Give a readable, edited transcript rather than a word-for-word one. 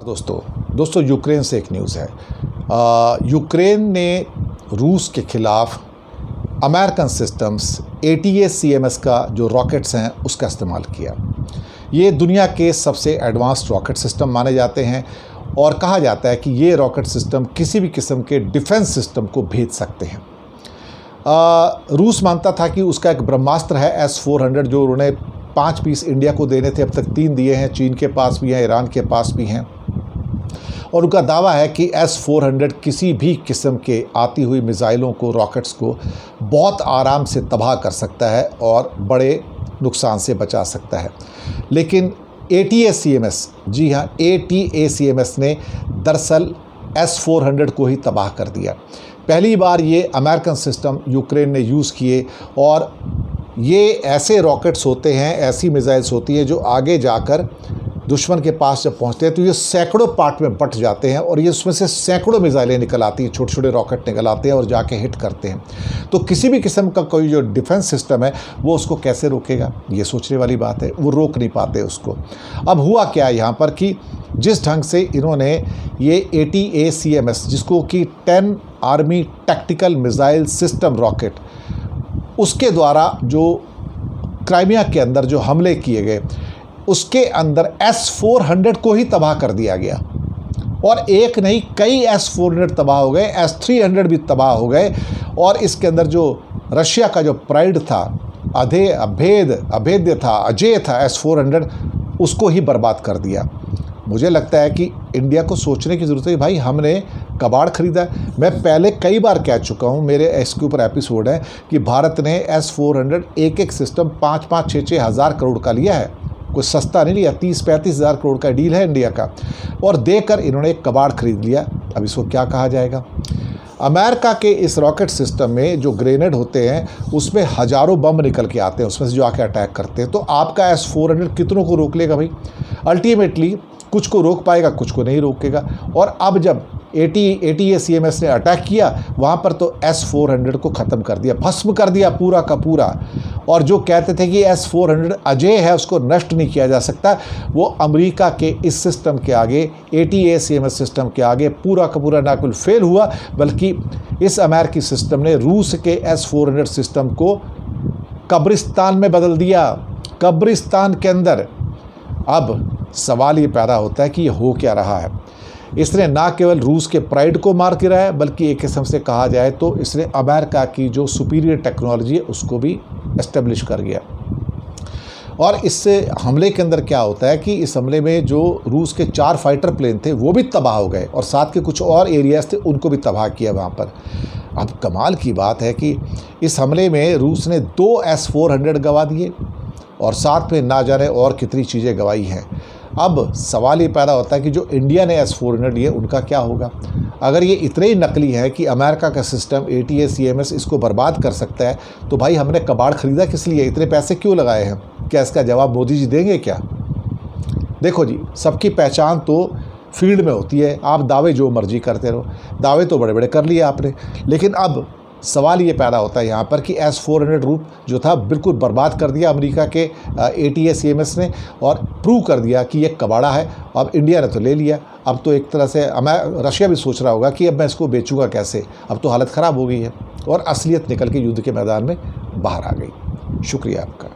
दोस्तों यूक्रेन से एक न्यूज़ है। यूक्रेन ने रूस के ख़िलाफ़ अमेरिकन सिस्टम्स ATACMS का जो रॉकेट्स हैं उसका इस्तेमाल किया। ये दुनिया के सबसे एडवांस्ड रॉकेट सिस्टम माने जाते हैं और कहा जाता है कि ये रॉकेट सिस्टम किसी भी किस्म के डिफेंस सिस्टम को भेज सकते हैं। रूस मानता था कि उसका एक ब्रह्मास्त्र है S-400, जो उन्होंने 5 पीस इंडिया को देने थे, अब तक 3 दिए हैं। चीन के पास भी हैं, ईरान के पास भी हैं, और उनका दावा है कि S-400 किसी भी किस्म के आती हुई मिसाइलों को, रॉकेट्स को बहुत आराम से तबाह कर सकता है और बड़े नुकसान से बचा सकता है। लेकिन ATACMS, जी हाँ, ATACMS ने दरअसल S-400 को ही तबाह कर दिया। पहली बार ये अमेरिकन सिस्टम यूक्रेन ने यूज़ किए, और ये ऐसे रॉकेट्स होते हैं, ऐसी मिसाइल्स होती हैं जो आगे जाकर दुश्मन के पास जब पहुंचते हैं तो ये सैकड़ों पार्ट में बट जाते हैं, और ये उसमें से सैकड़ों मिसाइलें निकल आती हैं, छोटे छोटे रॉकेट निकल आते हैं और जाके हिट करते हैं। तो किसी भी किस्म का कोई जो डिफेंस सिस्टम है वो उसको कैसे रोकेगा, ये सोचने वाली बात है। वो रोक नहीं पाते उसको। अब हुआ क्या यहाँ पर कि जिस ढंग से इन्होंने ये ATACMS, जिसको कि 10 army tactical missile system rocket, उसके द्वारा जो क्राइमिया के अंदर जो हमले किए गए, उसके अंदर S-400 को ही तबाह कर दिया गया। और एक नहीं, कई S-400 तबाह हो गए, S-300 भी तबाह हो गए। और इसके अंदर जो रशिया का जो प्राइड था, अभेद्य था, अजेय था S-400, उसको ही बर्बाद कर दिया। मुझे लगता है कि इंडिया को सोचने की ज़रूरत है। भाई, हमने कबाड़ खरीदा। मैं पहले कई बार कह चुका हूँ, मेरे इसके ऊपर एपिसोड है कि भारत ने S-400 एक सिस्टम 5-5, 6-6 हज़ार करोड़ का लिया है। कोई सस्ता नहीं लिया। 30-35 हज़ार करोड़ का डील है इंडिया का, और देकर इन्होंने एक कबाड़ खरीद लिया। अब इसको क्या कहा जाएगा? अमेरिका के इस रॉकेट सिस्टम में जो ग्रेनेड होते हैं उसमें हज़ारों बम निकल के आते हैं, उसमें से जो आके अटैक करते हैं। तो आपका S-400 कितनों को रोक लेगा भाई? अल्टीमेटली कुछ को रोक पाएगा, कुछ को नहीं रोकेगा। और अब जब ATACMS ने अटैक किया, वहाँ पर तो S-400 को ख़त्म कर दिया, भस्म कर दिया पूरा का पूरा। और जो कहते थे कि S-400 अजेय है, उसको नष्ट नहीं किया जा सकता, वो अमेरिका के इस सिस्टम के आगे, ATACMS सिस्टम के आगे पूरा का पूरा ना केवल फेल हुआ, बल्कि इस अमेरिकी सिस्टम ने रूस के S-400 सिस्टम को कब्रिस्तान में बदल दिया, कब्रिस्तान के अंदर। अब सवाल ये पैदा होता है कि ये हो क्या रहा है? इसने ना केवल रूस के प्राइड को मार गिराया है, बल्कि एक किस्म से कहा जाए तो इसने अमेरिका की जो सुपीरियर टेक्नोलॉजी है उसको भी एस्टेब्लिश कर गया। और इससे हमले के अंदर क्या होता है कि इस हमले में जो रूस के 4 फाइटर प्लेन थे वो भी तबाह हो गए, और साथ के कुछ और एरियाज़ थे उनको भी तबाह किया वहाँ पर। अब कमाल की बात है कि इस हमले में रूस ने 2 S-400 गंवा दिए, और साथ में ना जाने और कितनी चीज़ें गंवाई हैं। अब सवाल ये पैदा होता है कि जो इंडिया ने S-400 लिए उनका क्या होगा? अगर ये इतने ही नकली है कि अमेरिका का सिस्टम ATACMS इसको बर्बाद कर सकता है, तो भाई हमने कबाड़ खरीदा किस लिए? इतने पैसे क्यों लगाए हैं? क्या इसका जवाब मोदी जी देंगे क्या? देखो जी, सबकी पहचान तो फील्ड में होती है। आप दावे जो मर्जी करते रहो, दावे तो बड़े बड़े कर लिए आपने, लेकिन अब सवाल ये पैदा होता है यहाँ पर कि S-400 रूप जो था बिल्कुल बर्बाद कर दिया अमेरिका के ATACMS ने, और प्रूव कर दिया कि ये कबाड़ा है। अब इंडिया ने तो ले लिया, अब तो एक तरह से रशिया भी सोच रहा होगा कि अब मैं इसको बेचूंगा कैसे। अब तो हालत ख़राब हो गई है, और असलियत निकल के युद्ध के मैदान में बाहर आ गई। शुक्रिया आपका।